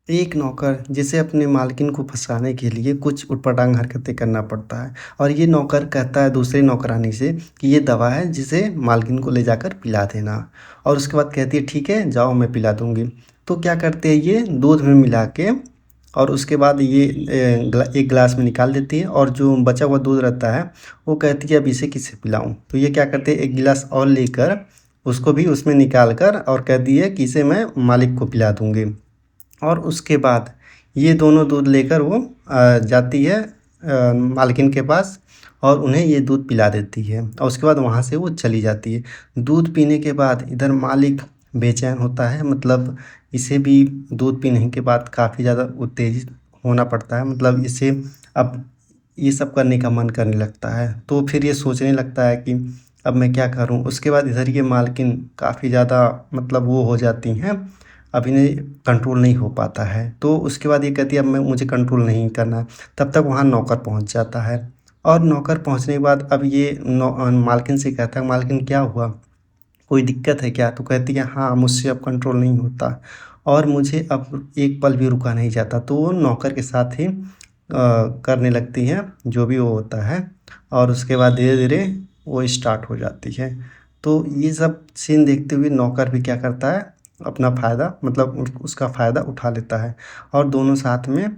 एक नौकर जिसे अपने मालकिन को फँसाने के लिए कुछ ऊटपटांग हरकतें करना पड़ता है और ये नौकर कहता है दूसरी नौकरानी से कि ये दवा है जिसे मालकिन को ले जाकर पिला देना। और उसके बाद कहती है ठीक है जाओ मैं पिला दूँगी। तो क्या करते हैं ये दूध में मिला के और उसके बाद ये एक गिलास में निकाल देती है और जो बचा हुआ दूध रहता है वो कहती है अब इसे किसे पिलाऊँ। तो ये क्या करते हैं एक गिलास और लेकर उसको भी उसमें निकाल कर और कहती है कि इसे मैं मालिक को पिला दूँगी। और उसके बाद ये दोनों दूध लेकर वो जाती है मालकिन के पास और उन्हें ये दूध पिला देती है और उसके बाद वहाँ से वो चली जाती है। दूध पीने के बाद इधर मालिक बेचैन होता है, मतलब इसे भी दूध पीने के बाद काफ़ी ज़्यादा उत्तेजित होना पड़ता है, मतलब इसे अब ये सब करने का मन करने लगता है। तो फिर ये सोचने लगता है कि अब मैं क्या करूँ? उसके बाद इधर ये मालकिन काफ़ी ज़्यादा मतलब वो हो जाती हैं, अब इन्हें कंट्रोल नहीं हो पाता है। तो उसके बाद ये कहती है अब मैं मुझे कंट्रोल नहीं करना है। तब तक वहाँ नौकर पहुँच जाता है और नौकर पहुँचने के बाद अब ये मालकिन से कहता है मालकिन क्या हुआ? कोई दिक्कत है क्या? तो कहती है हाँ, मुझसे अब कंट्रोल नहीं होता और मुझे अब एक पल भी रुका नहीं जाता। तो वो नौकर के साथ ही करने लगती हैं जो भी वो होता है और उसके बाद धीरे-धीरे वो स्टार्ट हो जाती है। तो ये सब सीन देखते हुए नौकर भी क्या करता है अपना फ़ायदा मतलब उसका फ़ायदा उठा लेता है और दोनों साथ में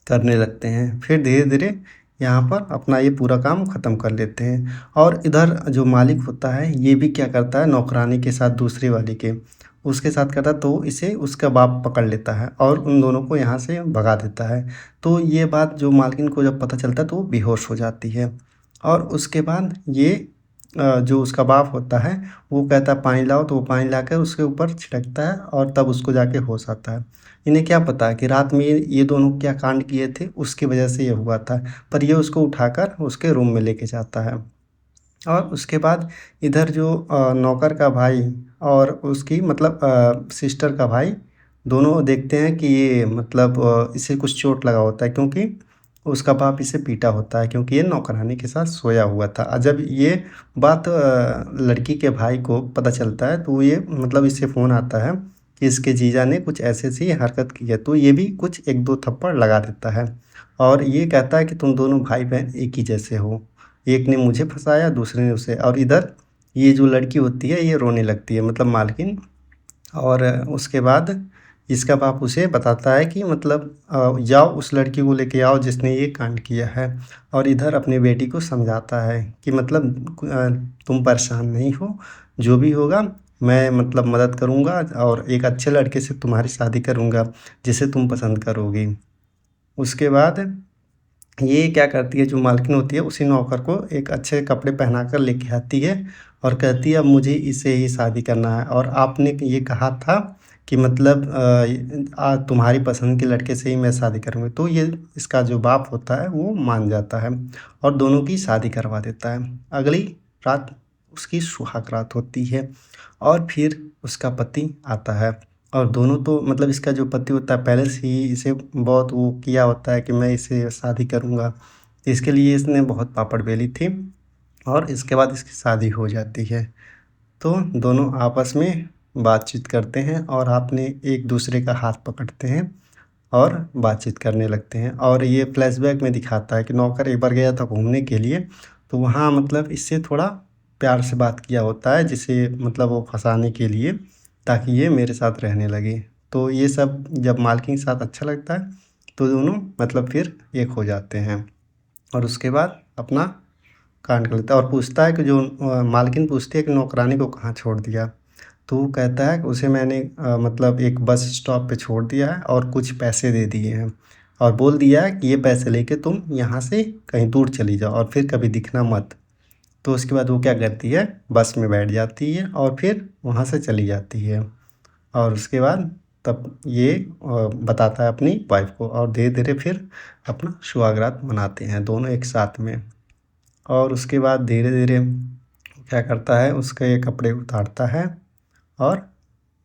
करने लगते हैं। फिर धीरे-धीरे यहाँ पर अपना ये पूरा काम ख़त्म कर लेते हैं और इधर जो मालिक होता है ये भी क्या करता है नौकरानी के साथ दूसरी वाली के, उसके साथ करता है तो इसे उसका बाप पकड़ लेता है और उन दोनों को यहाँ से भगा देता है। तो ये बात जो मालकिन को जब पता चलता है तो वो बेहोश हो जाती है और उसके बाद ये जो उसका बाप होता है वो कहता है पानी लाओ, तो वो पानी लाकर उसके ऊपर छिड़कता है और तब उसको जाके होश आता है। इन्हें क्या पता है कि रात में ये दोनों क्या कांड किए थे उसकी वजह से ये हुआ था, पर ये उसको उठाकर उसके रूम में लेके जाता है। और उसके बाद इधर जो नौकर का भाई और उसकी मतलब सिस्टर का भाई दोनों देखते हैं कि ये मतलब इसे कुछ चोट लगा होता है क्योंकि उसका बाप इसे पीटा होता है क्योंकि ये नौकरानी के साथ सोया हुआ था। जब ये बात लड़की के भाई को पता चलता है तो ये मतलब इससे फ़ोन आता है कि इसके जीजा ने कुछ ऐसी-ऐसी हरकत की है, तो ये भी कुछ 1-2 थप्पड़ लगा देता है और ये कहता है कि तुम दोनों भाई-बहन एक ही जैसे हो। एक ने मुझे फँसाया, दूसरे ने उसे। और इधर ये जो लड़की होती है ये रोने लगती है मतलब मालकिन। और उसके बाद इसका बाप उसे बताता है कि मतलब जाओ उस लड़की को लेके आओ जिसने ये कांड किया है और इधर अपनी बेटी को समझाता है कि मतलब तुम परेशान नहीं हो, जो भी होगा मैं मतलब मदद करूँगा और एक अच्छे लड़के से तुम्हारी शादी करूँगा जिसे तुम पसंद करोगी। उसके बाद ये क्या करती है जो मालकिन होती है उसी नौकर को एक अच्छे कपड़े पहना कर लेके आती है और कहती है अब मुझे इससे ही शादी करना है और आपने ये कहा था कि मतलब तुम्हारी पसंद के लड़के से ही मैं शादी करूँगी। तो ये इसका जो बाप होता है वो मान जाता है और दोनों की शादी करवा देता है। अगली रात उसकी सुहाग रात होती है और फिर उसका पति आता है और दोनों तो मतलब इसका जो पति होता है पहले से ही इसे बहुत वो किया होता है कि मैं इससे शादी करूँगा। इसके लिए इसने बहुत पापड़ बेली थी और इसके बाद इसकी शादी हो जाती है। तो दोनों आपस में बातचीत करते हैं और आपने एक दूसरे का हाथ पकड़ते हैं और बातचीत करने लगते हैं। और ये फ्लैशबैक में दिखाता है कि नौकर एक बार गया था घूमने के लिए, तो वहाँ मतलब इससे थोड़ा प्यार से बात किया होता है जिसे मतलब वो फँसाने के लिए, ताकि ये मेरे साथ रहने लगे। तो ये सब जब मालकिन के साथ अच्छा लगता है तो दोनों मतलब फिर एक हो जाते हैं और उसके बाद अपना कांड कर लेता है और पूछता है कि जो मालकिन पूछती है कि नौकरानी को कहाँ छोड़ दिया? तो वो कहता है कि उसे मैंने मतलब एक बस स्टॉप पे छोड़ दिया है और कुछ पैसे दे दिए हैं और बोल दिया है कि ये पैसे लेके तुम यहाँ से कहीं दूर चली जाओ और फिर कभी दिखना मत। तो उसके बाद वो क्या करती है बस में बैठ जाती है और फिर वहाँ से चली जाती है और उसके बाद तब ये बताता है अपनी वाइफ़ को और धीरे-धीरे फिर अपना सुहागरात मनाते हैं दोनों एक साथ में। और उसके बाद धीरे-धीरे क्या करता है उसके कपड़े उतारता है और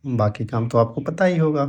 बाकी काम तो आपको पता ही होगा।